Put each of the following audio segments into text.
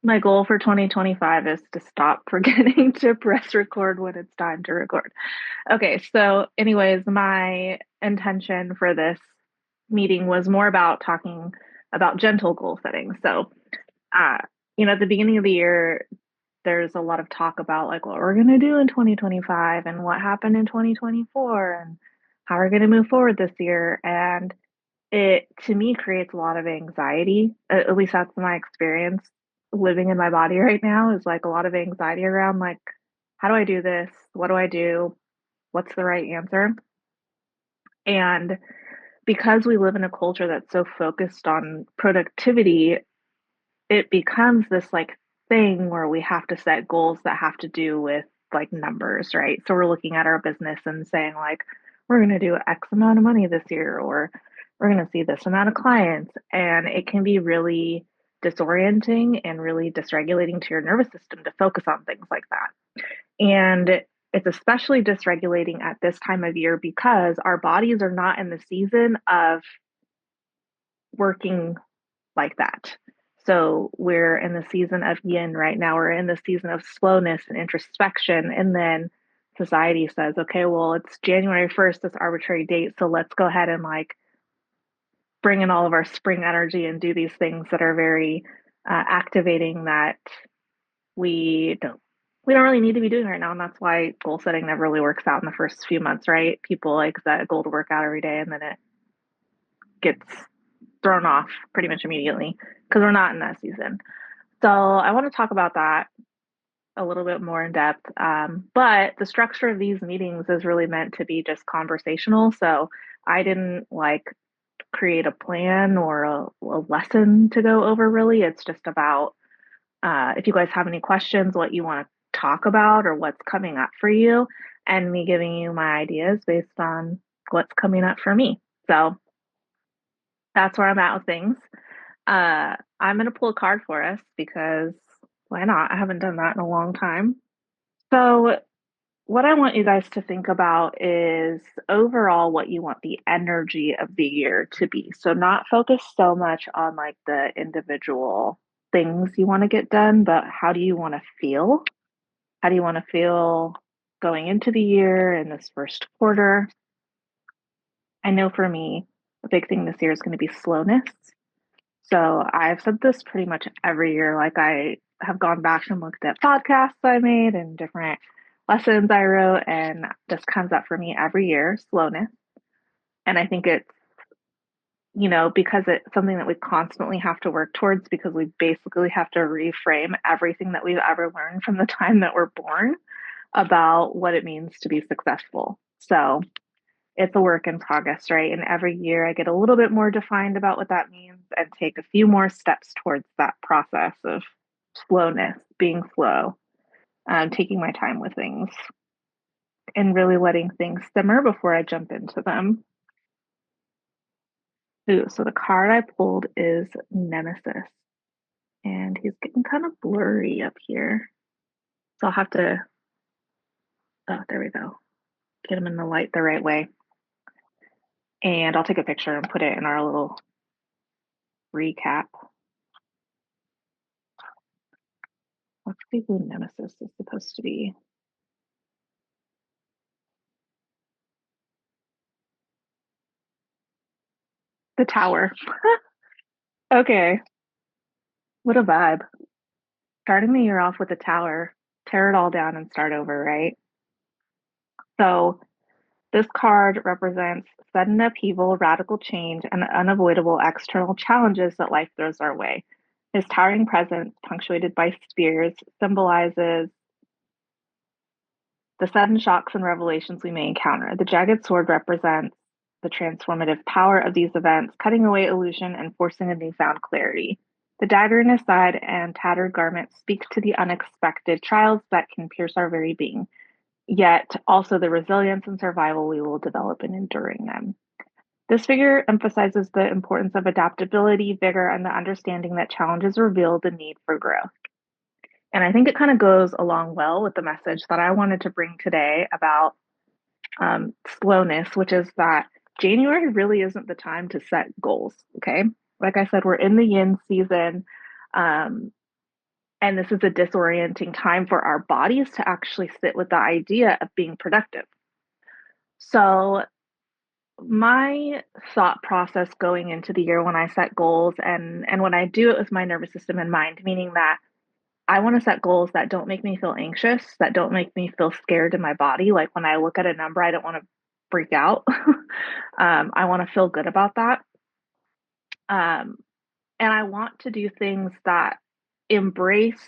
My goal for 2025 is to stop forgetting to press record when it's time to record. Okay, so, anyways, my intention for this meeting was more about talking about gentle goal setting. So, uh, at the beginning of the year, there's a lot of talk about like what we're going to do in 2025 and what happened in 2024 and how we're going to move forward this year. And it, to me, creates a lot of anxiety. At least that's my experience living in my body right now is like a lot of anxiety around like, how do I do this? What do I do? What's the right answer? And because we live in a culture that's so focused on productivity, it becomes this like thing where we have to set goals that have to do with like numbers, right? So we're looking at our business and saying like we're going to do X amount of money this year or we're going to see this amount of clients, and it can be really disorienting and really dysregulating to your nervous system to focus on things like that. And it's especially dysregulating at this time of year because our bodies are not in the season of working like that. So we're in the season of yin right now. We're in the season of slowness and introspection. And then society says, okay, well, it's January 1st, this arbitrary date. So let's go ahead and like bring in all of our spring energy and do these things that are very activating that we don't we don't really need to be doing right now. And that's why goal setting never really works out in the first few months, right? People like that goal to work out every day and then it gets thrown off pretty much immediately because we're not in that season. So I want to talk about that a little bit more in depth. But the structure of these meetings is really meant to be just conversational. So I didn't like create a plan or a lesson to go over, really. It's just about if you guys have any questions, what you want to talk about or what's coming up for you, and me giving you my ideas based on what's coming up for me. So that's where I'm at with things. I'm going to pull a card for us because why not? I haven't done that in a long time. So, what I want you guys to think about is overall what you want the energy of the year to be. So, not focus so much on like the individual things you want to get done, but how do you want to feel? How do you want to feel going into the year in this first quarter? I know for me, a big thing this year is going to be slowness. So I've said this pretty much every year. Like I have gone back and looked at podcasts I made and different lessons I wrote, and this comes up for me every year, slowness. And I think it's, because it's something that we constantly have to work towards because we basically have to reframe everything that we've ever learned from the time that we're born about what it means to be successful. So it's a work in progress, right? And every year I get a little bit more defined about what that means and take a few more steps towards that process of slowness, being slow, taking my time with things, and really letting things simmer before I jump into them. Ooh, so the card I pulled is Nemesis, and he's getting kind of blurry up here. So I'll have to, oh, there we go, get him in the light the right way. And I'll take a picture and put it in our little recap. Let's see who Nemesis is supposed to be. The tower. Okay, what a vibe. Starting the year off with the tower, tear it all down and start over, right? So, this card represents sudden upheaval, radical change, and unavoidable external challenges that life throws our way. His towering presence, punctuated by spears, symbolizes the sudden shocks and revelations we may encounter. The jagged sword represents the transformative power of these events, cutting away illusion and forcing a newfound clarity. The dagger in his side and tattered garment speak to the unexpected trials that can pierce our very being, yet also the resilience and survival we will develop in enduring them. This figure emphasizes the importance of adaptability, vigor, and the understanding that challenges reveal the need for growth. And I think it kind of goes along well with the message that I wanted to bring today about slowness, which is that January really isn't the time to set goals. Okay. Like I said, we're in the yin season. Um, And this is a disorienting time for our bodies to actually sit with the idea of being productive. So, my thought process going into the year when I set goals and when I do it with my nervous system in mind, meaning that I want to set goals that don't make me feel anxious, that don't make me feel scared in my body. Like when I look at a number, I don't want to freak out. I want to feel good about that. Um, and I want to do things that embrace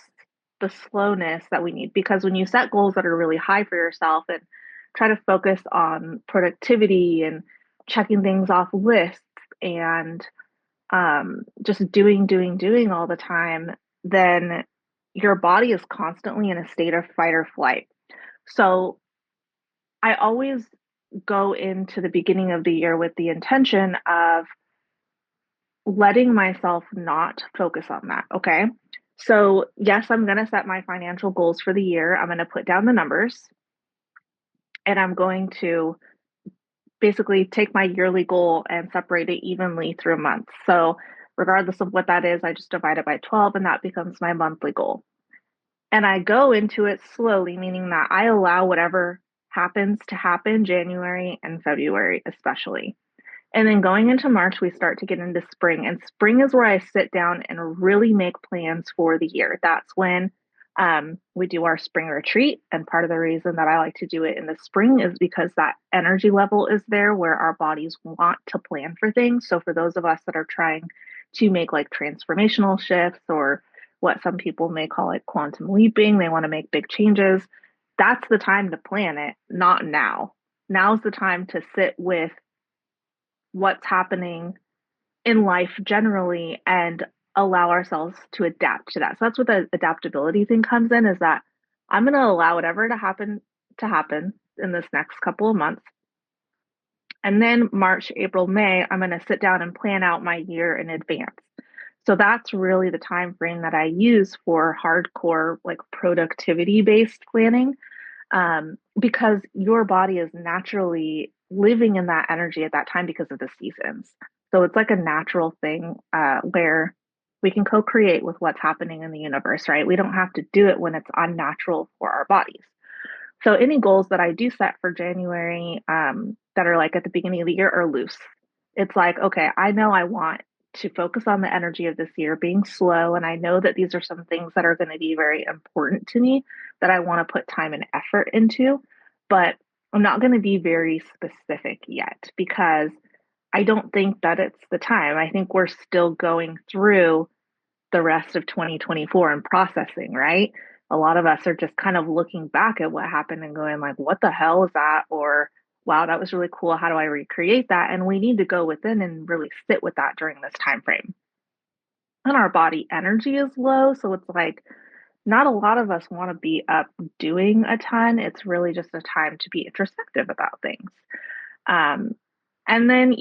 the slowness that we need. Because when you set goals that are really high for yourself and try to focus on productivity and checking things off lists and just doing all the time, then your body is constantly in a state of fight or flight. So I always go into the beginning of the year with the intention of letting myself not focus on that. Okay. So, yes, I'm going to set my financial goals for the year. I'm going to put down the numbers and I'm going to basically take my yearly goal and separate it evenly through months. So, regardless of what that is, I just divide it by 12 and that becomes my monthly goal. And I go into it slowly, meaning that I allow whatever happens to happen January and February, especially. And then going into March, we start to get into spring. And spring is where I sit down and really make plans for the year. That's when we do our spring retreat. And part of the reason that I like to do it in the spring is because that energy level is there where our bodies want to plan for things. So for those of us that are trying to make like transformational shifts or what some people may call it quantum leaping, they want to make big changes. That's the time to plan it, not now. Now's the time to sit with what's happening in life generally and allow ourselves to adapt to that. So that's what the adaptability thing comes in is that I'm going to allow whatever to happen in this next couple of months. And then March, April, May, I'm going to sit down and plan out my year in advance. So that's really the time frame that I use for hardcore like productivity based planning because your body is naturally living in that energy at that time because of the seasons. So it's like a natural thing where we can co create with what's happening in the universe, right? We don't have to do it when it's unnatural for our bodies. So any goals that I do set for January that are like at the beginning of the year are loose. It's like, okay, I know I want to focus on the energy of this year being slow. And I know that these are some things that are going to be very important to me that I want to put time and effort into. But I'm not going to be very specific yet because I don't think that it's the time. I think we're still going through the rest of 2024 and processing, right? A lot of us are just kind of looking back at what happened and going like, what the hell is that? Or wow, that was really cool. How do I recreate that? And we need to go within and really sit with that during this time frame. And our body energy is low, so it's like not a lot of us want to be up doing a ton. It's really just a time to be introspective about things. Um, and then,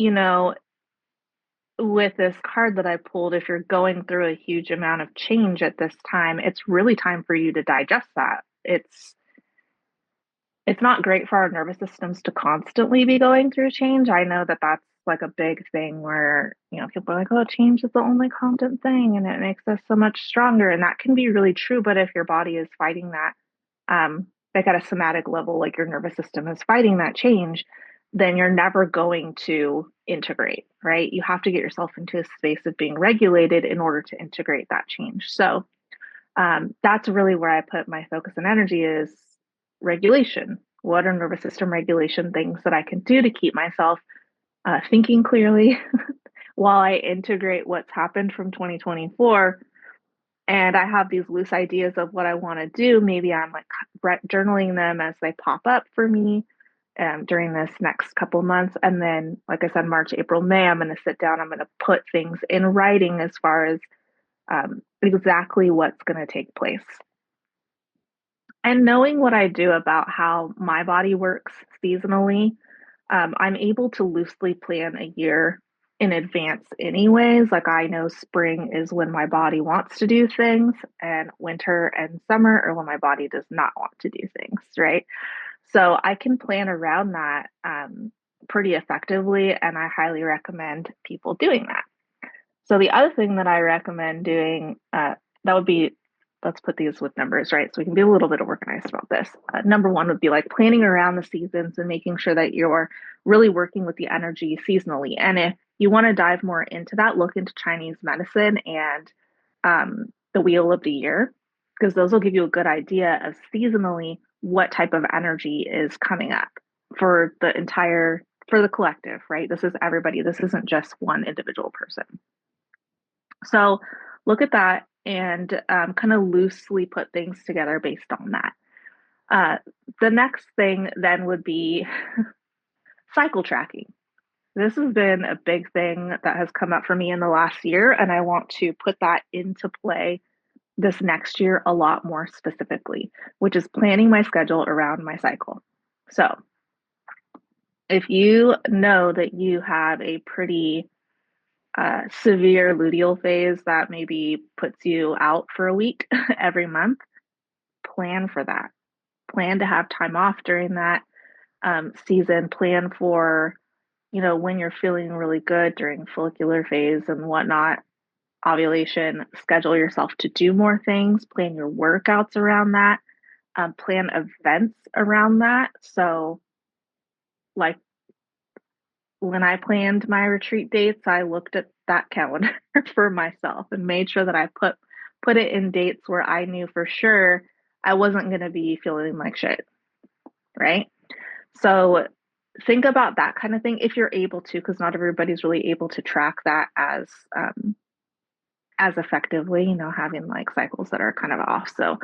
with this card that I pulled, if you're going through a huge amount of change at this time, it's really time for you to digest that. It's not great for our nervous systems to constantly be going through change. I know that that's like a big thing where, people are like, oh, change is the only constant thing and it makes us so much stronger. And that can be really true. But if your body is fighting that, like at a somatic level, like your nervous system is fighting that change, then you're never going to integrate, right? You have to get yourself into a space of being regulated in order to integrate that change. So that's really where I put my focus and energy is regulation. What are nervous system regulation things that I can do to keep myself thinking clearly while I integrate what's happened from 2024 and I have these loose ideas of what I want to do. Maybe I'm like journaling them as they pop up for me during this next couple months. And then, like I said, March, April, May, I'm going to sit down, I'm going to put things in writing as far as exactly what's going to take place. And knowing what I do about how my body works seasonally, I'm able to loosely plan a year in advance, anyways. Like I know spring is when my body wants to do things, and winter and summer are when my body does not want to do things, right? So I can plan around that pretty effectively, and I highly recommend people doing that. So the other thing that I recommend doing that would be let's put these with numbers, right? So we can be a little bit organized about this. Number one would be like planning around the seasons and making sure that you're really working with the energy seasonally. And if you want to dive more into that, look into Chinese medicine and the wheel of the year, because those will give you a good idea of seasonally what type of energy is coming up for the entire, for the collective, right? This is everybody. This isn't just one individual person. So look at that and kind of loosely put things together based on that. Uh, the next thing then would be cycle tracking. This has been a big thing that has come up for me in the last year, and I want to put that into play this next year a lot more specifically, which is planning my schedule around my cycle. So, if you know that you have a pretty severe luteal phase that maybe puts you out for a week every month, plan for that. Plan to have time off during that season. Plan for, when you're feeling really good during follicular phase and whatnot, ovulation, schedule yourself to do more things, plan your workouts around that, plan events around that. So, like when I planned my retreat dates, I looked at that calendar for myself and made sure that I put it in dates where I knew for sure I wasn't going to be feeling like shit, right? So think about that kind of thing if you're able to, because not everybody's really able to track that as effectively, having like cycles that are kind of off. So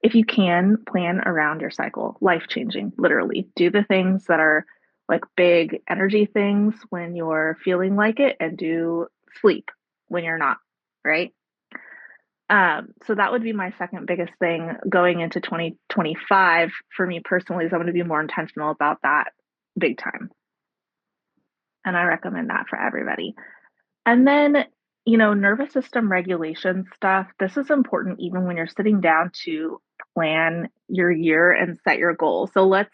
if you can plan around your cycle, life changing, literally do the things that are like big energy things when you're feeling like it and do sleep when you're not, right? So that would be my second biggest thing going into 2025 for me personally is I'm going to be more intentional about that big time. And I recommend that for everybody. And then, nervous system regulation stuff. This is important even when you're sitting down to plan your year and set your goals. So let's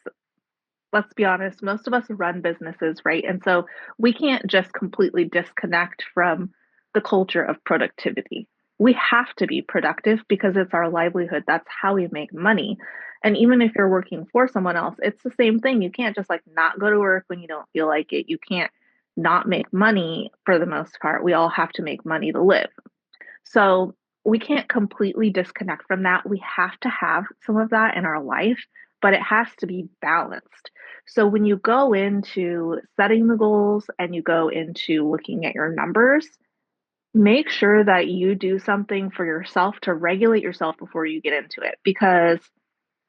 be honest, most of us run businesses, right? And so we can't just completely disconnect from the culture of productivity. We have to be productive because it's our livelihood. That's how we make money. And even if you're working for someone else, it's the same thing. You can't just like not go to work when you don't feel like it. You can't not make money for the most part. We all have to make money to live. So we can't completely disconnect from that. We have to have some of that in our life, but it has to be balanced. So when you go into setting the goals and you go into looking at your numbers, make sure that you do something for yourself to regulate yourself before you get into it. Because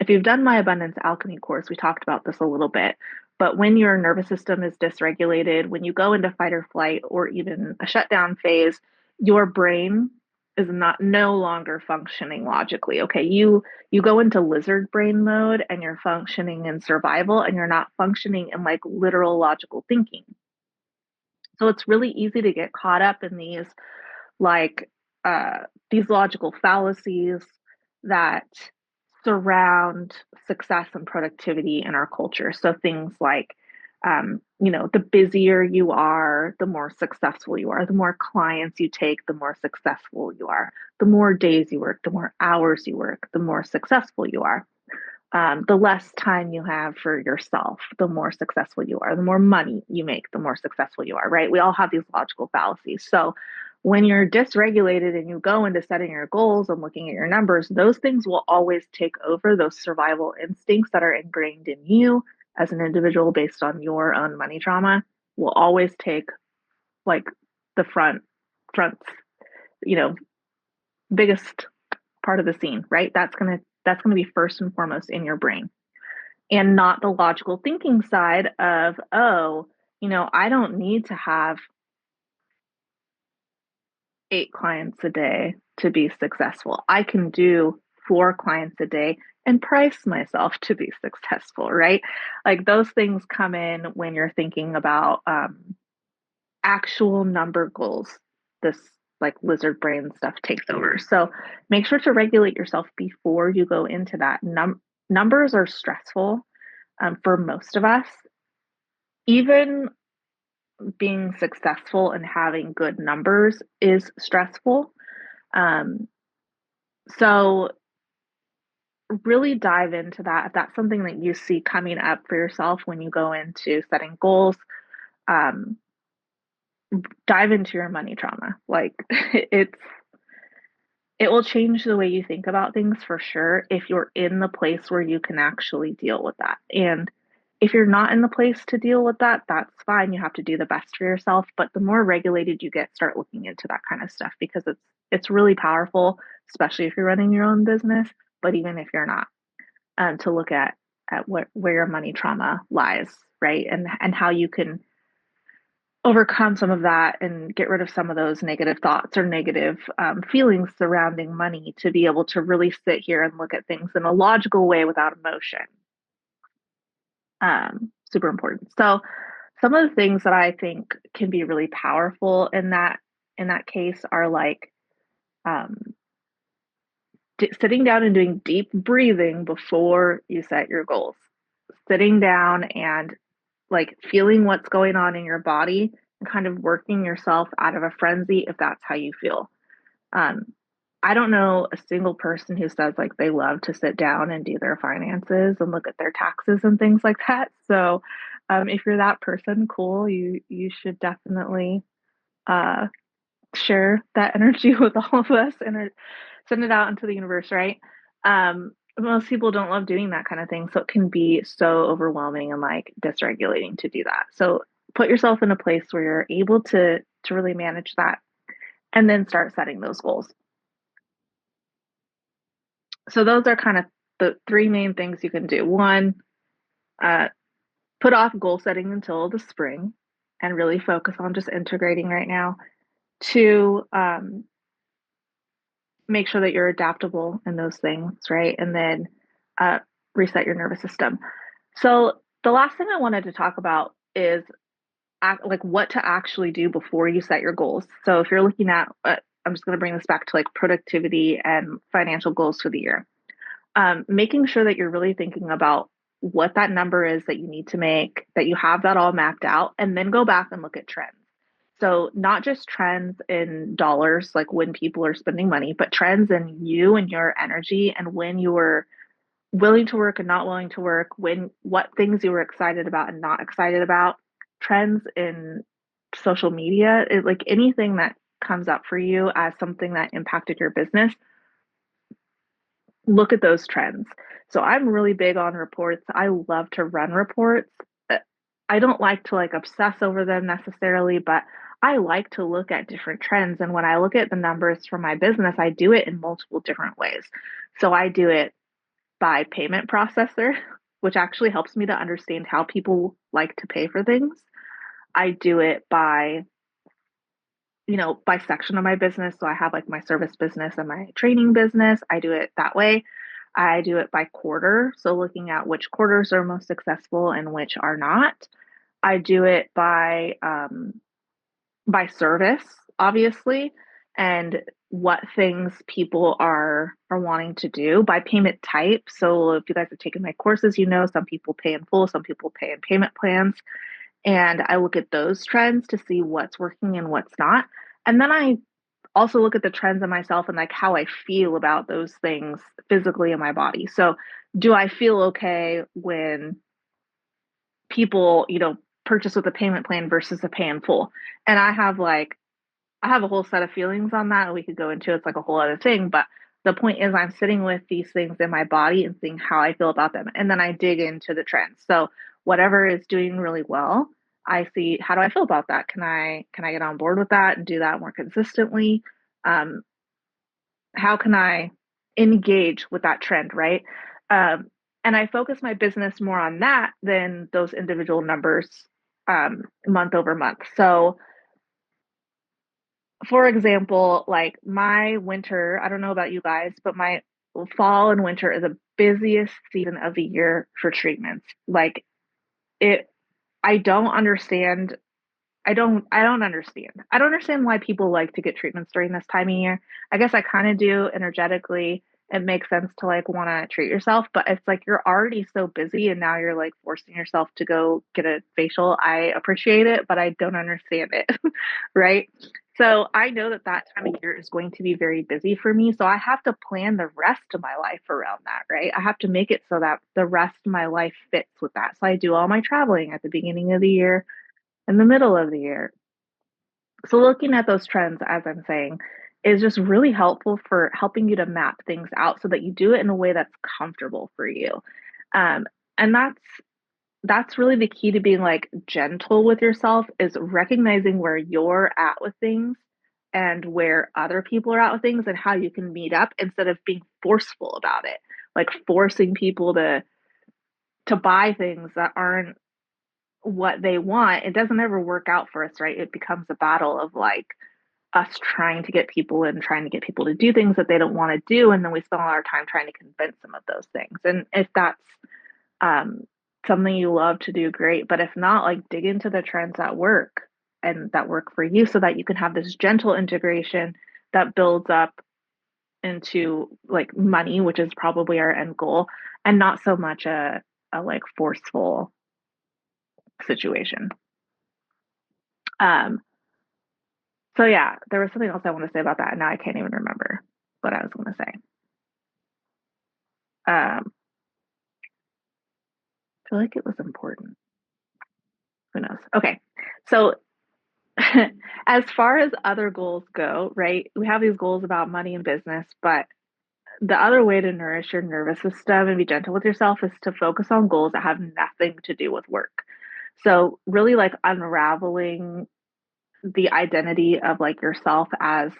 if you've done my abundance alchemy course, we talked about this a little bit. But when your nervous system is dysregulated, when you go into fight or flight or even a shutdown phase, your brain is not no longer functioning logically. Okay, you go into lizard brain mode and you're functioning in survival and you're not functioning in like literal logical thinking. So it's really easy to get caught up in like uh, these logical fallacies that surround success and productivity in our culture. So things like, the busier you are, the more successful you are. The more clients you take, the more successful you are. The more days you work, the more hours you work, the more successful you are. The less time you have for yourself, the more successful you are. The more money you make, the more successful you are, right? We all have these logical fallacies. So when you're dysregulated and you go into setting your goals and looking at your numbers, those things will always take over those survival instincts that are ingrained in you as an individual based on your own money trauma will always take like the front, you know, biggest part of the scene, right? That's gonna be first and foremost in your brain and not the logical thinking side of, oh, I don't need to have 8 clients a day to be successful. I can do 4 clients a day and price myself to be successful, right? Like those things come in when you're thinking about actual number goals. This like lizard brain stuff takes over. So make sure to regulate yourself before you go into that. Numbers are stressful for most of us. Even being successful and having good numbers is stressful. Um, So really dive into that. If that's something that you see coming up for yourself when you go into setting goals, um, dive into your money trauma. Like it will change the way you think about things for sure if you're in the place where you can actually deal with that. And if you're not in the place to deal with that, that's fine. You have to do the best for yourself. But the more regulated you get, start looking into that kind of stuff because it's really powerful, especially if you're running your own business, but even if you're not, to look at what where your money trauma lies, right? And how you can overcome some of that and get rid of some of those negative thoughts or negative feelings surrounding money to be able to really sit here and look at things in a logical way without emotion. Super important. So some of the things that I think can be really powerful in that case are like um, sitting down and doing deep breathing before you set your goals. Sitting down and like feeling what's going on in your body and kind of working yourself out of a frenzy if that's how you feel. Um, I don't know a single person who says like they love to sit down and do their finances and look at their taxes and things like that. So, if you're that person, cool. You should definitely uh, share that energy with all of us and send it out into the universe, right? Most people don't love doing that kind of thing, so it can be so overwhelming and like dysregulating to do that. So put yourself in a place where you're able to really manage that and then start setting those goals. So those are kind of the three main things you can do. One, uh, put off goal setting until the spring and really focus on just integrating right now. Two, make sure that you're adaptable in those things, right? And then uh, reset your nervous system. So the last thing I wanted to talk about is like what to actually do before you set your goals. So if you're looking at, I'm just going to bring this back to like productivity and financial goals for the year. Making sure that you're really thinking about what that number is that you need to make, that you have that all mapped out, and then go back and look at trends. So, not just trends in dollars, like when people are spending money, but trends in you and your energy and when you were willing to work and not willing to work, when what things you were excited about and not excited about, trends in social media, like anything that comes up for you as something that impacted your business, look at those trends. So I'm really big on reports. I love to run reports. Uh, I don't like to like obsess over them necessarily, but I like to look at different trends. And when I look at the numbers for my business, I do it in multiple different ways. So I do it by payment processor, which actually helps me to understand how people like to pay for things. I do it by by section of my business. So I have like my service business and my training business. I do it that way. I do it by quarter. So looking at which quarters are most successful and which are not. I do it by service, obviously, and what things people are wanting to do by payment type. So if you guys have taken my courses, some people pay in full, some people pay in payment plans. And I look at those trends to see what's working and what's not. And then I also look at the trends in myself and like how I feel about those things physically in my body. So, do I feel okay when people, purchase with a payment plan versus a pay in full? And I have a whole set of feelings on that we could go into. It's like a whole other thing, but the point is I'm sitting with these things in my body and seeing how I feel about them. And then I dig into the trends. So whatever is doing really well, I see how do I feel about that? Can I get on board with that and do that more consistently? Um, how can I engage with that trend, right? And I focus my business more on that than those individual numbers month over month. So for example, like my winter, I don't know about you guys, but my fall and winter is the busiest season of the year for treatments. Like it, I don't understand. I don't understand. I don't understand why people like to get treatments during this time of year. I guess I kind of do energetically. It makes sense to like want to treat yourself, but it's like you're already so busy and now you're like forcing yourself to go get a facial. I appreciate it, but I don't understand it. Right? So I know that that time of year is going to be very busy for me. So I have to plan the rest of my life around that, right? I have to make it so that the rest of my life fits with that. So I do all my traveling at the beginning of the year and the middle of the year. So looking at those trends, as I'm saying, is just really helpful for helping you to map things out so that you do it in a way that's comfortable for you. Um, and that's really the key to being like gentle with yourself is recognizing where you're at with things and where other people are at with things and how you can meet up instead of being forceful about it, like forcing people to buy things that aren't what they want. It doesn't ever work out for us, right? It becomes a battle of like us trying to get people and trying to get people to do things that they don't want to do, and then we spend all our time trying to convince them of those things. And if that's um, something you love to do, great. But if not, like dig into the trends that work and that work for you so that you can have this gentle integration that builds up into like money, which is probably our end goal, and not so much a like forceful situation. Um, so yeah, there was something else I want to say about that, and now I can't even remember what I was going to say. I feel like it was important. Who knows? Okay, so as far as other goals go, right? We have these goals about money and business, but the other way to nourish your nervous system and be gentle with yourself is to focus on goals that have nothing to do with work. So, really like unraveling the identity of like yourself as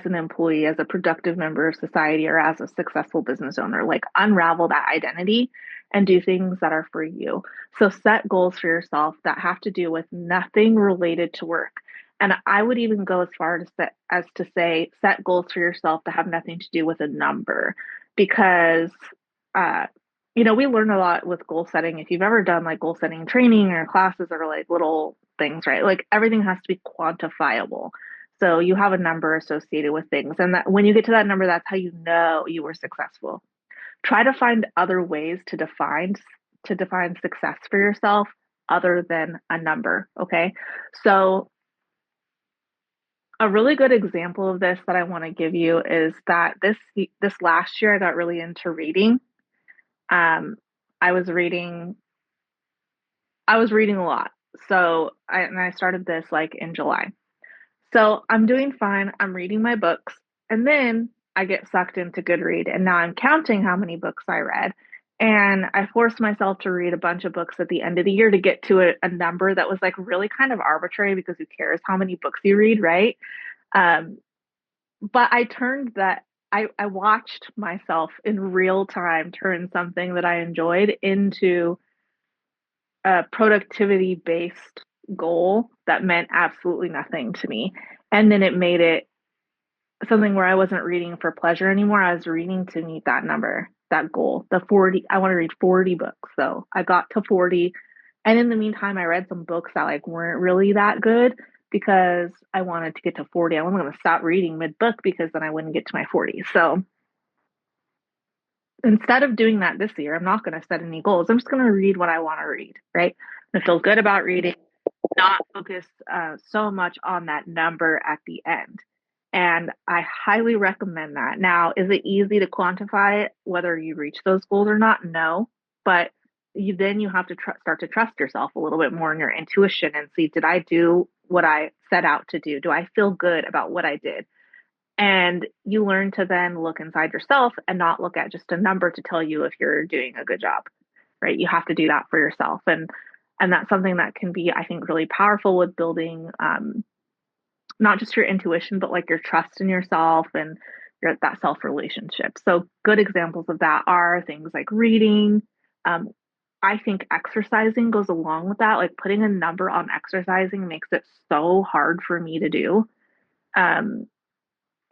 an employee, as a productive member of society, or as a successful business owner. Like unravel that identity and do things that are for you. So set goals for yourself that have to do with nothing related to work. And I would even go as far as to say set goals for yourself that have nothing to do with a number, because uh, we learn a lot with goal setting. If you've ever done like goal setting training or classes or like little things, right? Like everything has to be quantifiable, so you have a number associated with things. And that when you get to that number, that's how you know you were successful. Try to find other ways to define success for yourself other than a number. Okay. So a really good example of this that I want to give you is that this last year I got really into reading. Um, I was reading I was reading a lot. And I started this like in July. So I'm doing fine. I'm reading my books. And then I get sucked into Goodread. And now I'm counting how many books I read. And I forced myself to read a bunch of books at the end of the year to get to a number that was like really kind of arbitrary because who cares how many books you read, right? Um, but I turned that, I watched myself in real time turn something that I enjoyed into a productivity based goal that meant absolutely nothing to me. And then it made it something where I wasn't reading for pleasure anymore. I was reading to meet that number, that goal, the 40. I want to read 40 books. So I got to 40. And in the meantime, I read some books that like weren't really that good because I wanted to get to 40. I wasn't going to stop reading mid book because then I wouldn't get to my 40. So instead of doing that this year, I'm not going to set any goals. I'm just going to read what I want to read, right? I feel good about reading, not focus so much on that number at the end. And I highly recommend that. Now, is it easy to quantify it, whether you reach those goals or not? No. But then you have to start to trust yourself a little bit more in your intuition and see, did I do what I set out to do? Do I feel good about what I did? And you learn to then look inside yourself and not look at just a number to tell you if you're doing a good job, right? You have to do that for yourself. And that's something that can be, I think, really powerful with building not just your intuition, but like your trust in yourself and that self relationship. So, good examples of that are things like reading. Um, I think exercising goes along with that. Like putting a number on exercising makes it so hard for me to do. Um,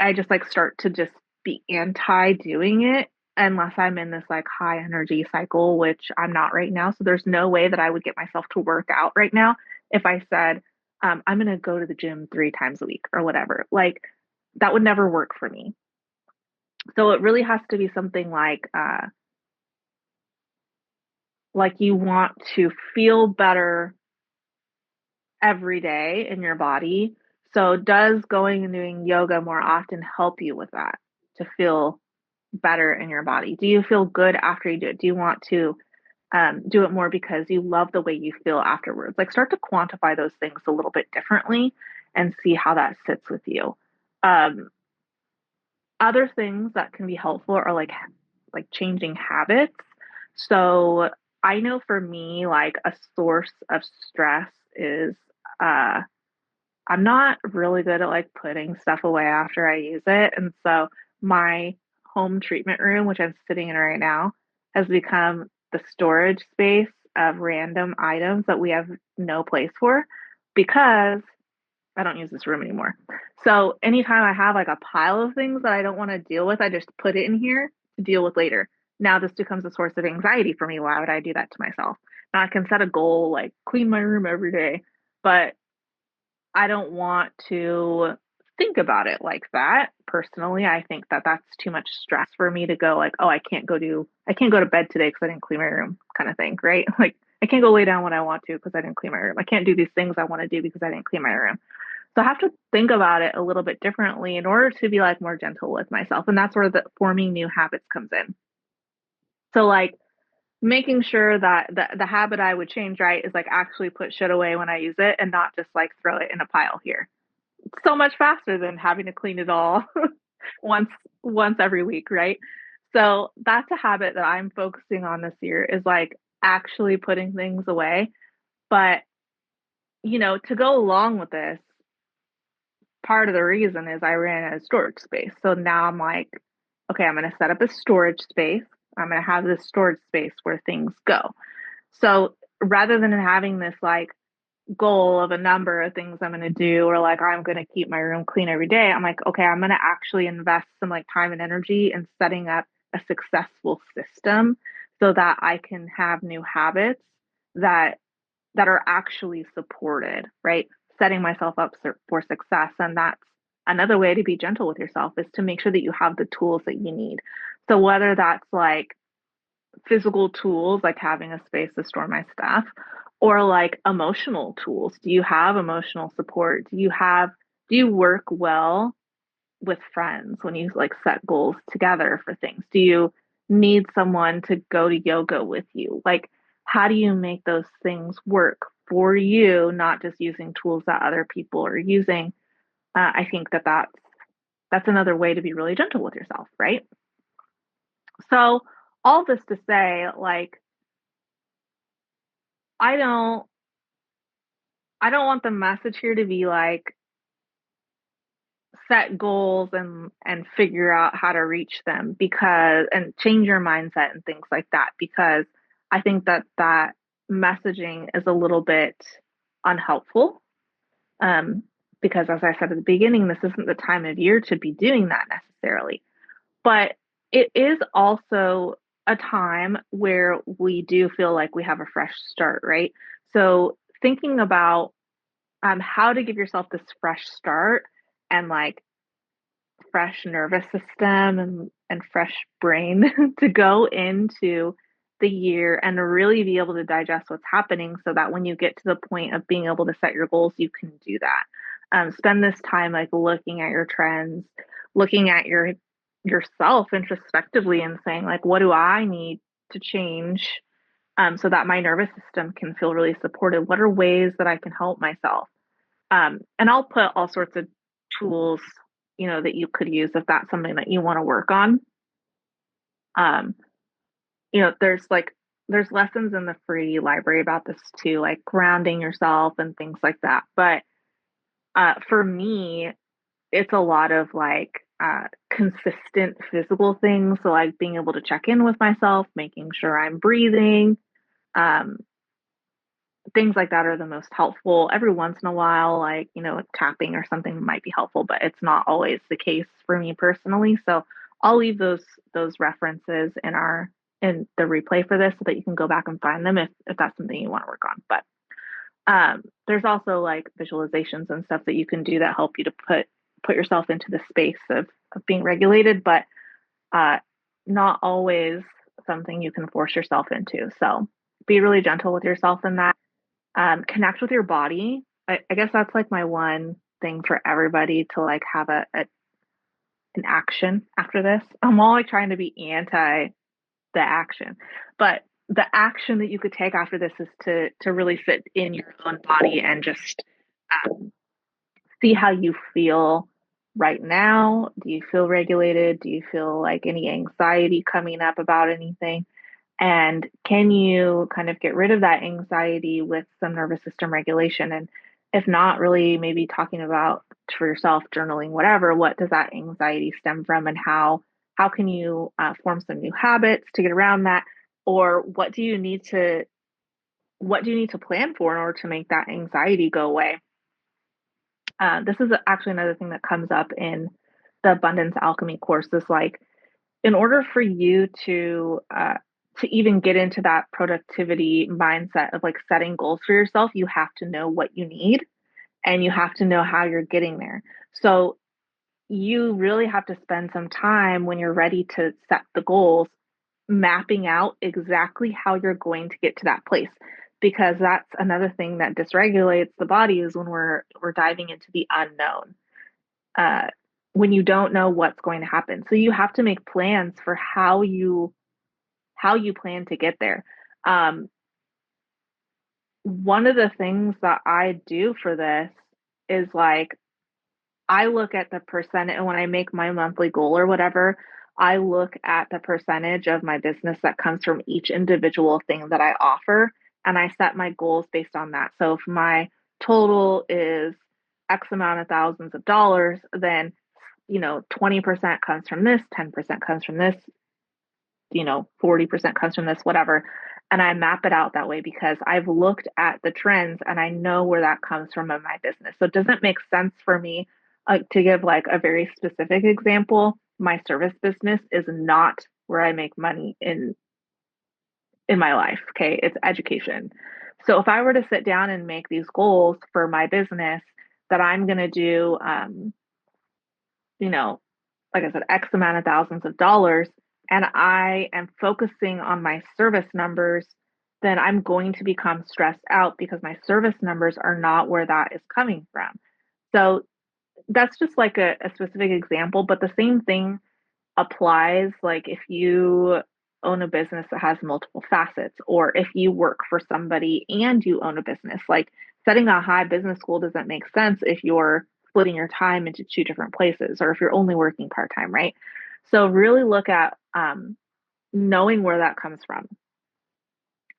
I just like start to just be anti doing it unless I'm in this like high energy cycle, which I'm not right now. So there's no way that I would get myself to work out right now if I said, I'm going to go to the gym 3 times a week or whatever. Like that would never work for me. So it really has to be something like you want to feel better every day in your body So does going and doing yoga more often help you with that to feel better in your body? Do you feel good after you do it? Do you want to do it more because you love the way you feel afterwards? Like start to quantify those things a little bit differently and see how that sits with you. Um, Other things that can be helpful are like changing habits. So I know for me, like a source of stress is uh I'm not really good at like putting stuff away after I use it. And so my home treatment room, which I'm sitting in right now, has become the storage space of random items that we have no place for because I don't use this room anymore. So anytime I have like a pile of things that I don't want to deal with, I just put it in here to deal with later. Now this becomes a source of anxiety for me. Why would I do that to myself? Now I can set a goal like clean my room every day, but I don't want to think about it like that. Personally, I think that that's too much stress for me to go like, oh, I can't go to bed today because I didn't clean my room kind of thing, right? Like I can't go lay down when I want to because I didn't clean my room. I can't do these things I want to do because I didn't clean my room. So I have to think about it a little bit differently in order to be like more gentle with myself. And that's where the forming new habits comes in. So like making sure that the habit I would change, right, is like actually put shit away when I use it and not just like throw it in a pile here. It's so much faster than having to clean it all once once every week, right? So that's a habit that I'm focusing on this year is like actually putting things away. But to go along with this, part of the reason is I ran out of storage space. So now I'm like, okay, I'm going to set up a storage space. I'm going to have this storage space where things go. So rather than having this like goal of a number of things I'm going to do or like I'm going to keep my room clean every day, I'm like, okay, I'm going to actually invest some like time and energy in setting up a successful system so that I can have new habits that are actually supported, right? Setting myself up for success. And that's another way to be gentle with yourself is to make sure that you have the tools that you need. So whether that's like physical tools, like having a space to store my stuff, or like emotional tools. Do you have emotional support? Do you work well with friends when you like set goals together for things? Do you need someone to go to yoga with you? Like, how do you make those things work for you, not just using tools that other people are using? I think that that's another way to be really gentle with yourself, right? So, all this to say, like, I don't, I don't want the message here to be like set goals and figure out how to reach them because and change your mindset and things like that because I think that that messaging is a little bit unhelpful um because as I said at the beginning this isn't the time of year to be doing that necessarily, but it is also a time where we do feel like we have a fresh start, right? So thinking about how to give yourself this fresh start and like fresh nervous system and fresh brain to go into the year and really be able to digest what's happening so that when you get to the point of being able to set your goals, you can do that. Spend this time like looking at your trends, looking at yourself introspectively and saying like, what do I need to change so that my nervous system can feel really supported? What are ways that I can help myself? And I'll put all sorts of tools, that you could use if that's something that you want to work on. Um, there's lessons in the free library about this too, like grounding yourself and things like that. But for me, it's a lot of like consistent physical things. So like being able to check in with myself, making sure I'm breathing, um, things like that are the most helpful. Every once in a while, like, tapping or something might be helpful, but it's not always the case for me personally. So I'll leave those references in the replay for this so that you can go back and find them if that's something you want to work on. But there's also like visualizations and stuff that you can do that help you to put yourself into the space of being regulated, but uh not always something you can force yourself into. So be really gentle with yourself in that. Connect with your body. I guess that's like my one. thing for everybody to like have an action after this. I'm all like trying to be anti the action, but the action that you could take after this is to really sit in your own body and just um, see how you feel right now. Do you feel regulated? Do you feel like any anxiety coming up about anything? And can you kind of get rid of that anxiety with some nervous system regulation? And if not, really maybe talking about for yourself, journaling, whatever, what does that anxiety stem from, and how can you form some new habits to get around that? Or what do you need to plan for in order to make that anxiety go away? This is actually another thing that comes up in the abundance alchemy course is like in order for you to even get into that productivity mindset of like setting goals for yourself, you have to know what you need and you have to know how you're getting there. So you really have to spend some time when you're ready to set the goals, mapping out exactly how you're going to get to that place. Because that's another thing that dysregulates the body is when we're diving into the unknown. Uh, when you don't know what's going to happen. So you have to make plans for how you plan to get there. Um, One of the things that I do for this is like I look at the percent, and when I make my monthly goal or whatever, I look at the percentage of my business that comes from each individual thing that I offer, and I set my goals based on that. So if my total is X amount of thousands of dollars, then 20% comes from this, 10% comes from this, 40% comes from this, whatever. And I map it out that way because I've looked at the trends and I know where that comes from in my business. So it doesn't make sense for me to give like a very specific example. My service business is not where I make money in my life. Okay. It's education. So if I were to sit down and make these goals for my business that I'm going to do, you know, like I said, X amount of thousands of dollars, and I am focusing on my service numbers, then I'm going to become stressed out because my service numbers are not where that is coming from. So that's just like a specific example, but the same thing applies like if you own a business that has multiple facets, or if you work for somebody and you own a business, like setting a high business goal doesn't make sense if you're splitting your time into two different places or if you're only working part time, right? So, really look at knowing where that comes from.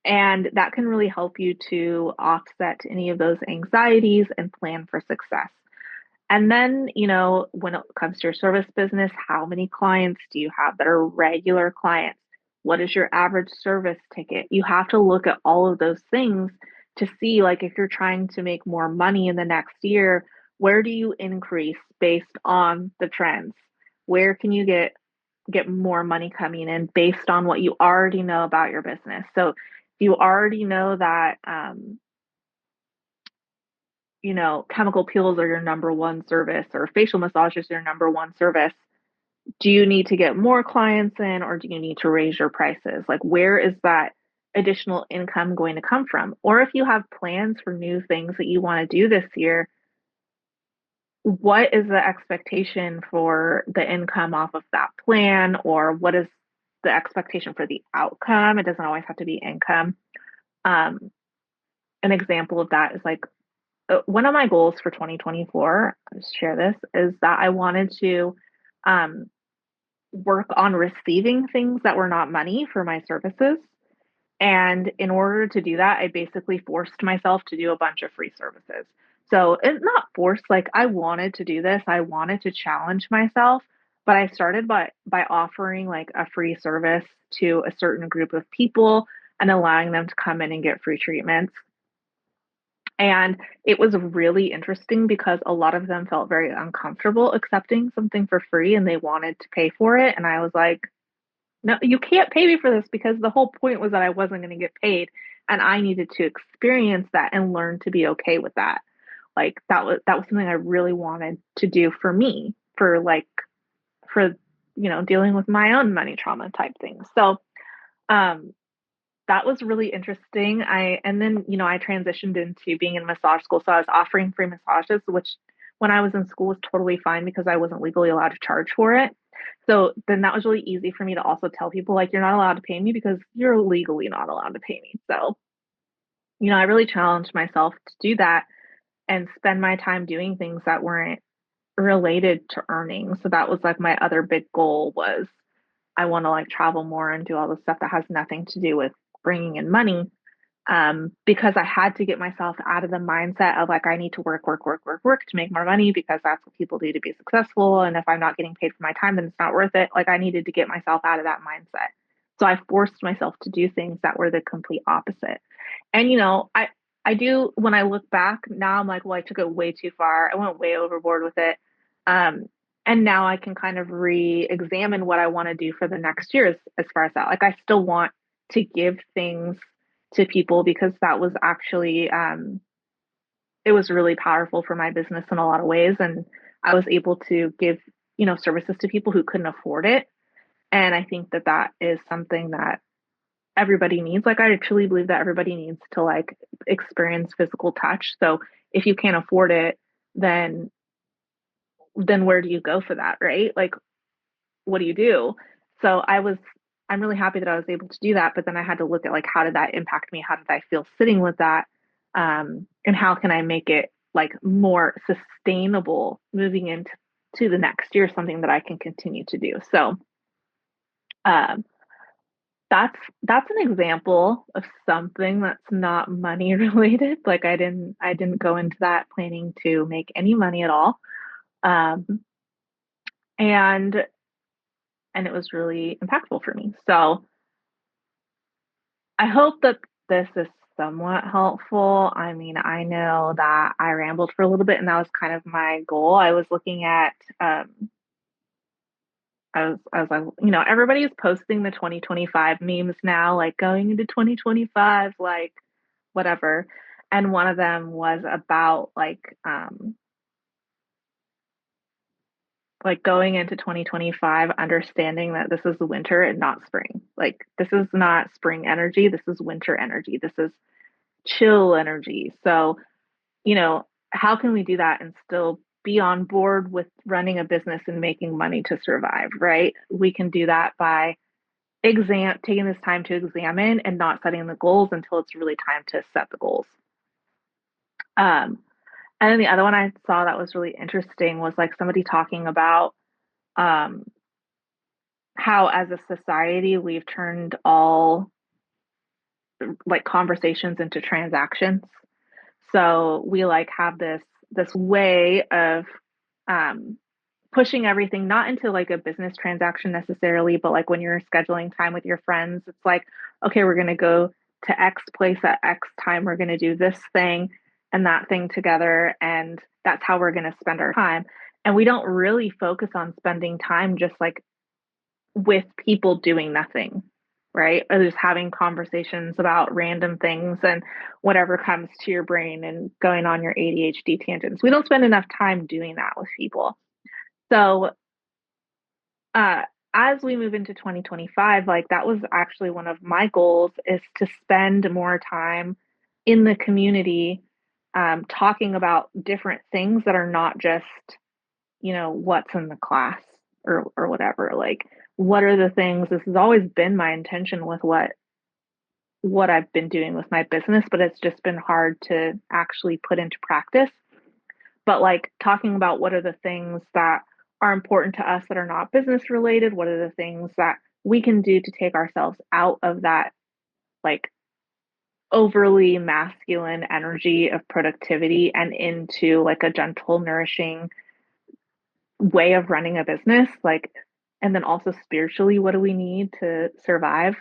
And that can really help you to offset any of those anxieties and plan for success. And then, when it comes to your service business, how many clients do you have that are regular clients? What is your average service ticket? You have to look at all of those things to see, like, if you're trying to make more money in the next year, where do you increase based on the trends? Where can you get more money coming in based on what you already know about your business? So, if you already know that chemical peels are your number one service or facial massage is your number one service. Do you need to get more clients in or do you need to raise your prices? Like, where is that additional income going to come from? Or if you have plans for new things that you want to do this year, what is the expectation for the income off of that plan? Or what is the expectation for the outcome? It doesn't always have to be income. Um, an example of that is like one of my goals for 2024, I'll just share this, is that I wanted to um, work on receiving things that were not money for my services. And in order to do that, I basically forced myself to do a bunch of free services. So it's not forced, like I wanted to do this. I wanted to challenge myself, but I started by offering like a free service to a certain group of people and allowing them to come in and get free treatments. And it was really interesting because a lot of them felt very uncomfortable accepting something for free and they wanted to pay for it. And I was like, no, you can't pay me for this because the whole point was that I wasn't going to get paid and I needed to experience that and learn to be okay with that. Like that was something I really wanted to do for me, for dealing with my own money trauma type things. So um that was really interesting. I and then I transitioned into being in massage school, so I was offering free massages, when I was in school was totally fine because I wasn't legally allowed to charge for it. So then that was really easy for me to also tell people like you're not allowed to pay me because you're legally not allowed to pay me. So, I really challenged myself to do that and spend my time doing things that weren't related to earning. So that was like my other big goal was I want to like travel more and do all the stuff that has nothing to do with bringing in money. Because I had to get myself out of the mindset of like I need to work, work, work, work, work to make more money because that's what people do to be successful. And if I'm not getting paid for my time, then it's not worth it. Like I needed to get myself out of that mindset. So I forced myself to do things that were the complete opposite. And I do when I look back now, I'm like, well, I took it way too far. I went way overboard with it. Um, and now I can kind of re-examine what I want to do for the next year as far as that. Like I still want to give things to people because that was actually it was really powerful for my business in a lot of ways. And I was able to give, services to people who couldn't afford it. And I think that that is something that everybody needs. Like I truly believe that everybody needs to like experience physical touch. So if you can't afford it, then where do you go for that, right? Like what do you do? So I'm really happy that I was able to do that, but then I had to look at like how did that impact me? How did I feel sitting with that? And how can I make it like more sustainable moving into the next year, something that I can continue to do. So um, that's an example of something that's not money related. Like I didn't go into that planning to make any money at all. Um, and it was really impactful for me. So I hope that this is somewhat helpful. I mean, I know that I rambled for a little bit and that was kind of my goal. I was looking at I was like, everybody's posting the 2025 memes now, like going into 2025, like whatever. And one of them was about like going into 2025, understanding that this is winter and not spring. Like this is not spring energy, this is winter energy. This is chill energy. So, how can we do that and still be on board with running a business and making money to survive, right? We can do that by taking this time to examine and not setting the goals until it's really time to set the goals. Um, and then the other one I saw that was really interesting was like somebody talking about um, how as a society we've turned all like conversations into transactions. So we like have this way of um, pushing everything not into like a business transaction necessarily, but like when you're scheduling time with your friends, it's like, okay, we're going to go to X place at X time. We're going to do this thing and that thing together. And that's how we're going to spend our time. And we don't really focus on spending time just like with people doing nothing, right? Or just having conversations about random things and whatever comes to your brain and going on your ADHD tangents. We don't spend enough time doing that with people. So, uh, as we move into 2025, like that was actually one of my goals is to spend more time in the community, talking about different things that are not just, what's in the class or whatever. Like, what are the things? This has always been my intention with what I've been doing with my business, but it's just been hard to actually put into practice. But like talking about what are the things that are important to us that are not business related, what are the things that we can do to take ourselves out of that like overly masculine energy of productivity and into like a gentle, nourishing way of running a business, like, and then also spiritually, what do we need to survive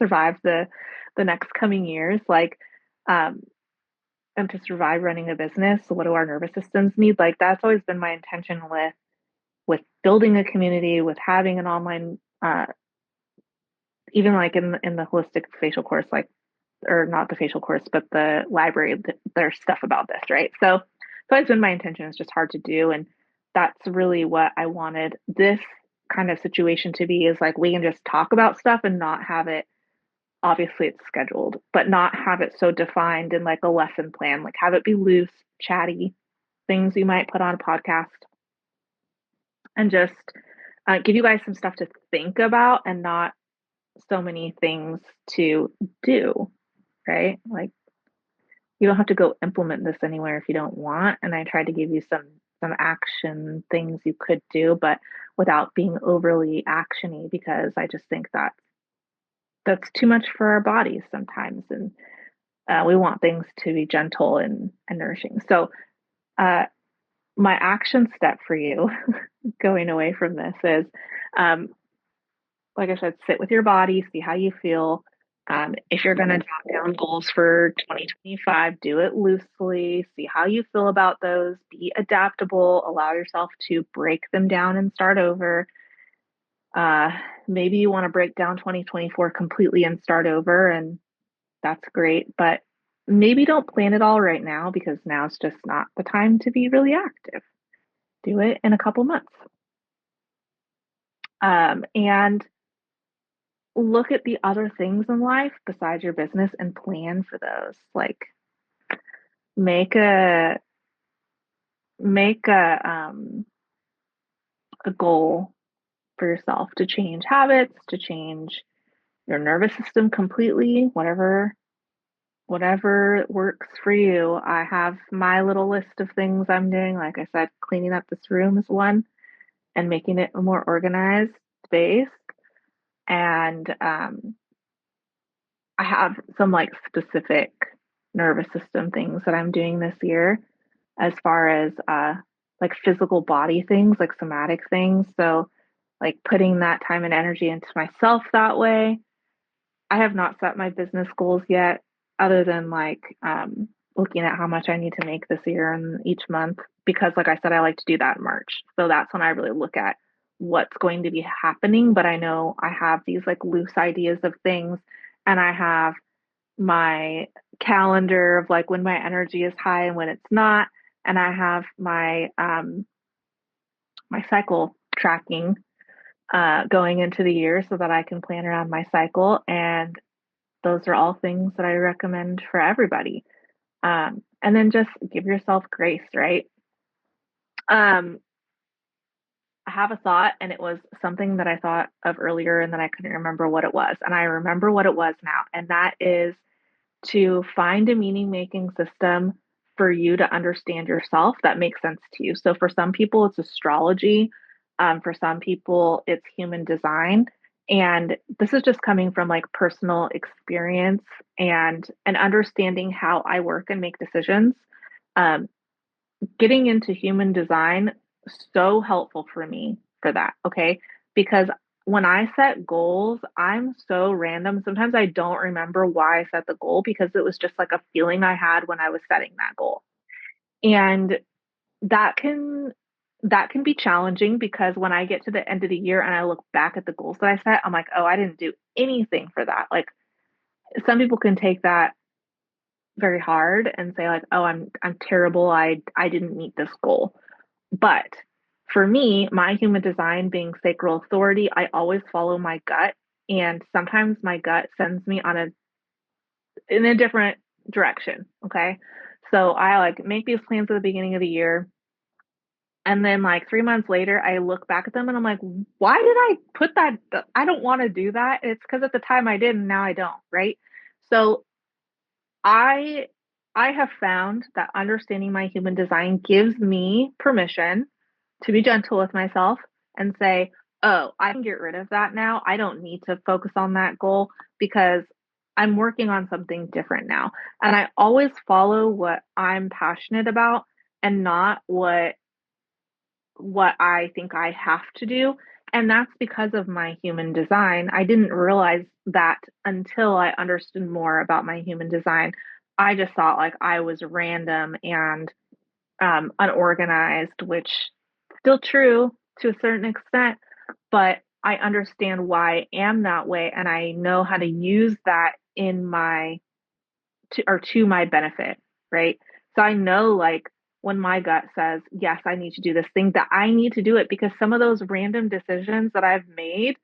survive the next coming years, like um and to survive running a business, what do our nervous systems need? Like that's always been my intention with building a community, with having an online even like in the holistic facial course, like or not the facial course, but the library, there's stuff about this, right? So it's been my intention. It's just hard to do. And that's really what I wanted this kind of situation to be is like we can just talk about stuff and not have it, obviously it's scheduled, but not have it so defined in like a lesson plan, like have it be loose, chatty, things you might put on a podcast, and just give you guys some stuff to think about and not so many things to do, right? Like you don't have to go implement this anywhere if you don't want. And I tried to give you some action things you could do, but without being overly actiony because I just think that that's too much for our bodies sometimes, and we want things to be gentle and nourishing. So, uh, my action step for you going away from this is, um, like I said, sit with your body, see how you feel. If you're going to jot down goals for 2025, do it loosely, see how you feel about those, be adaptable, allow yourself to break them down and start over. Uh, Maybe you want to break down 2024 completely and start over, and that's great. But maybe don't plan it all right now because now's just not the time to be really active. Do it in a couple months. And look at the other things in life besides your business and plan for those. Like make a make a goal for yourself to change habits, to change your nervous system completely, whatever works for you. I have my little list of things I'm doing. Like I said, cleaning up this room is one and making it a more organized space. And I have some like specific nervous system things that I'm doing this year as far as like physical body things, like somatic things. So like putting that time and energy into myself that way. I have not set my business goals yet, other than like looking at how much I need to make this year and each month. Because, like I said, I like to do that in March. So that's when I really look at what's going to be happening. But I know I have these like loose ideas of things, and I have my calendar of like when my energy is high and when it's not. And I have my cycle tracking going into the year so that I can plan around my cycle. And those are all things that I recommend for everybody. And then just give yourself grace, right? Um, I have a thought, and it was something that I thought of earlier, and then I couldn't remember what it was. And I remember what it was now, and that is to find a meaning making system for you to understand yourself that makes sense to you. So for some people, it's astrology. For some people, it's human design. And this is just coming from like personal experience and understanding how I work and make decisions. Um, Getting into human design so helpful for me for that, okay? Because when I set goals, I'm so random. Sometimes I don't remember why I set the goal because it was just like a feeling I had when I was setting that goal. And that can that can be challenging because when I get to the end of the year and I look back at the goals that I set, I'm like, "Oh, I didn't do anything for that." Like some people can take that very hard and say like, "Oh, I'm terrible. I didn't meet this goal." But for me, my human design being sacral authority, I always follow my gut. And sometimes my gut sends me on a in a different direction. Okay. So I like make these plans at the beginning of the year. And then like 3 months later, I look back at them and I'm like, why did I put that? I don't want to do that. It's because at the time I did and now I don't. Right. So I I have found that understanding my human design gives me permission to be gentle with myself and say, oh, I can get rid of that now. I don't need to focus on that goal because I'm working on something different now. And I always follow what I'm passionate about and not what I think I have to do. And that's because of my human design. I didn't realize that until I understood more about my human design. I just thought like I was random and unorganized, which still true to a certain extent, but I understand why I am that way and I know how to use that in my to my benefit, right? So I know like when my gut says, yes, I need to do this thing, that I need to do it because some of those random decisions that I've made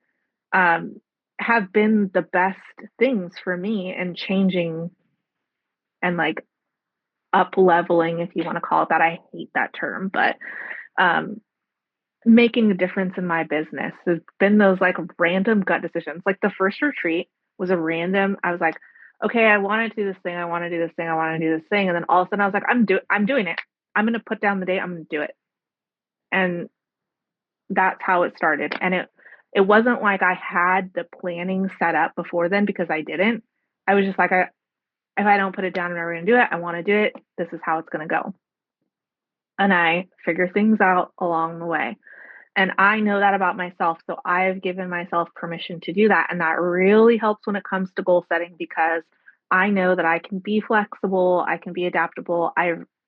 um, have been the best things for me in changing and like up leveling, if you want to call it that. I hate that term, but um, making a difference in my business has been those like random gut decisions. Like the first retreat was a random, I was like, okay, I want to do this thing, I want to do this thing, I want to do this thing. And then all of a sudden I was like, I'm doing it. I'm gonna put down the date, I'm gonna do it. And that's how it started. And it wasn't like I had the planning set up before then because I didn't. I was just like, if I don't put it down, I'm never gonna do it. I want to do it. This is how it's gonna go. And I figure things out along the way. And I know that about myself. So I've given myself permission to do that. And that really helps when it comes to goal setting because I know that I can be flexible, I can be adaptable.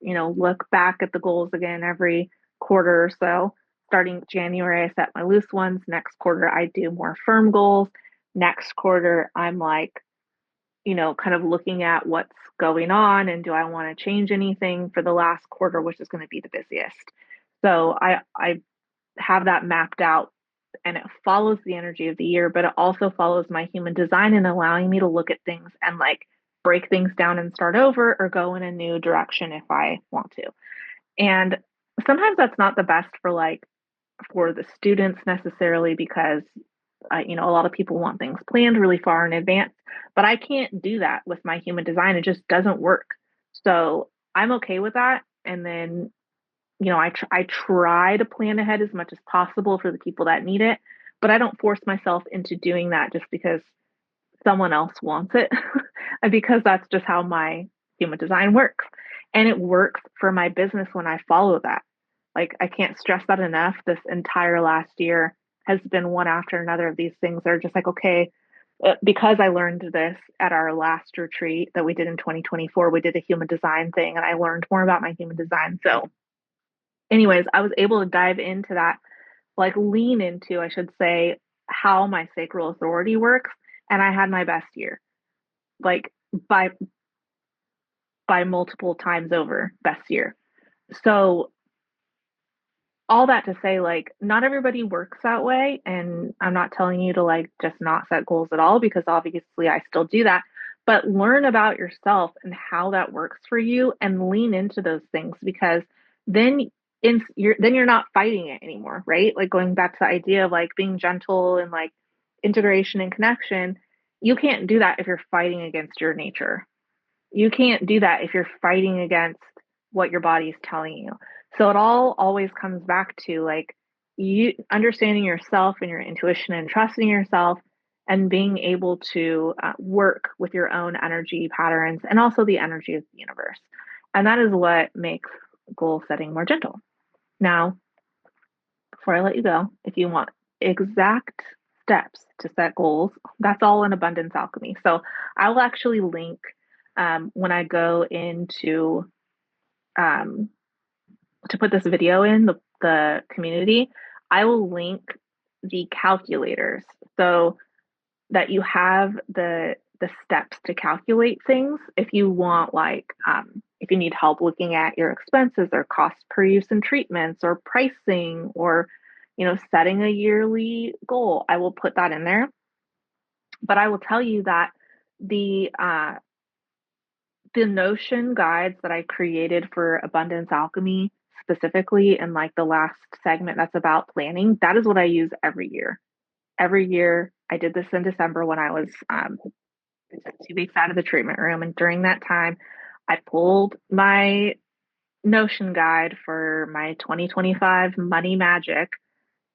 Look back at the goals again every quarter or so. Starting January, I set my loose ones. Next quarter, I do more firm goals. Next quarter, I'm like, kind of looking at what's going on and do I want to change anything for the last quarter, which is going to be the busiest. So I have that mapped out and it follows the energy of the year, but it also follows my human design and allowing me to look at things and like break things down and start over or go in a new direction if I want to. And sometimes that's not the best for the students necessarily because a lot of people want things planned really far in advance, but I can't do that with my human design. It just doesn't work. So I'm okay with that. And then I try to plan ahead as much as possible for the people that need it, but I don't force myself into doing that just because someone else wants it, and because that's just how my human design works. And it works for my business when I follow that. Like, I can't stress that enough. This entire last year has been one after another of these things that are just like, okay, because I learned this at our last retreat that we did in 2024, we did a human design thing, and I learned more about my human design. So anyways, I was able to dive into that, like lean into, I should say, how my sacral authority works. And I had my best year, like by multiple times over best year. So all that to say, like, not everybody works that way. And I'm not telling you to like just not set goals at all, because obviously I still do that. But learn about yourself and how that works for you and lean into those things because then you're not fighting it anymore, right? Like going back to the idea of like being gentle and like integration and connection, you can't do that if you're fighting against your nature. You can't do that if you're fighting against what your body is telling you. So it all always comes back to like you understanding yourself and your intuition and trusting yourself and being able to work with your own energy patterns and also the energy of the universe. And that is what makes goal setting more gentle. Now, before I let you go, if you want exact steps to set goals, that's all in Abundance Alchemy. So I will actually link when I go into um, to put this video in the community, I will link the calculators so that you have the steps to calculate things if you want if you need help looking at your expenses or cost per use in treatments or pricing or setting a yearly goal. I will put that in there, but I will tell you that the the Notion guides that I created for Abundance Alchemy, specifically in like the last segment that's about planning, that is what I use every year. Every year, I did this in December when I was 2 weeks out of the treatment room. And during that time, I pulled my Notion guide for my 2025 money magic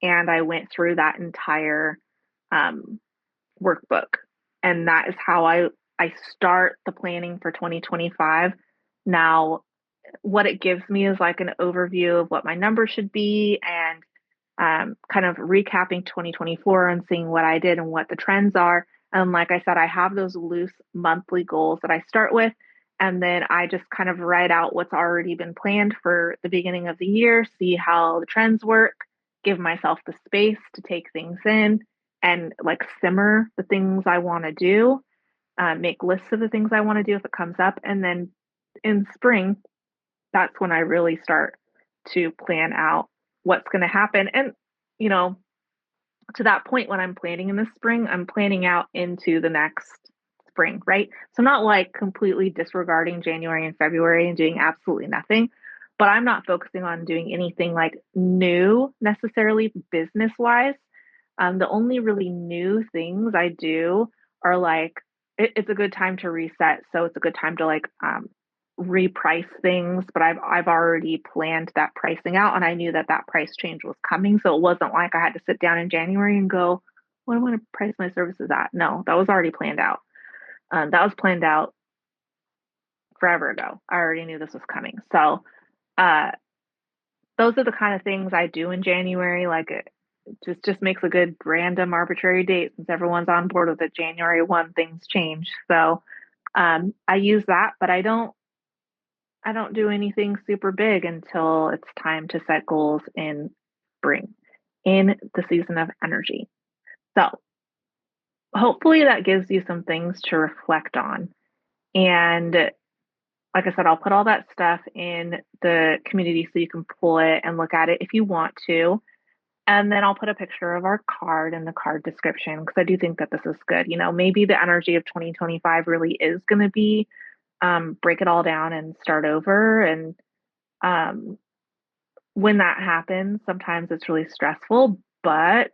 and I went through that entire um, workbook. And that is how I start the planning for 2025. Now, what it gives me is like an overview of what my numbers should be and kind of recapping 2024 and seeing what I did and what the trends are. And like I said, I have those loose monthly goals that I start with. And then I just kind of write out what's already been planned for the beginning of the year, see how the trends work, give myself the space to take things in and like simmer the things I want to do, make lists of the things I want to do if it comes up. And then in spring, that's when I really start to plan out what's going to happen. And, you know, to that point, when I'm planning in the spring, I'm planning out into the next spring, right? So not like completely disregarding January and February and doing absolutely nothing, but I'm not focusing on doing anything like new necessarily business wise. The only really new things I do are like it's a good time to reset, so it's a good time to like reprice things. But I've already planned that pricing out, and I knew that that price change was coming, so it wasn't like I had to sit down in January and go, "What do I want to price my services at?" No, that was already planned out. That was planned out forever ago. I already knew this was coming, so uh, those are the kind of things I do in January. Like it just makes a good random arbitrary date since everyone's on board with it. January 1, things change. So I use that, but I don't do anything super big until it's time to set goals in spring, in the season of energy. So hopefully that gives you some things to reflect on. And like I said, I'll put all that stuff in the community so you can pull it and look at it if you want to. And then I'll put a picture of our card in the card description because I do think that this is good. Maybe the energy of 2025 really is going to be break it all down and start over. And um, when that happens, sometimes it's really stressful. But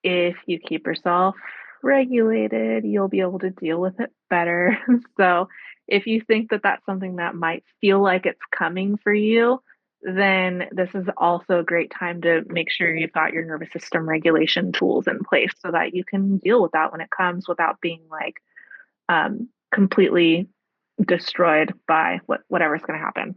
if you keep yourself regulated, you'll be able to deal with it better. So if you think that that's something that might feel like it's coming for you, then this is also a great time to make sure you've got your nervous system regulation tools in place so that you can deal with that when it comes without being like completely destroyed by whatever's going to happen.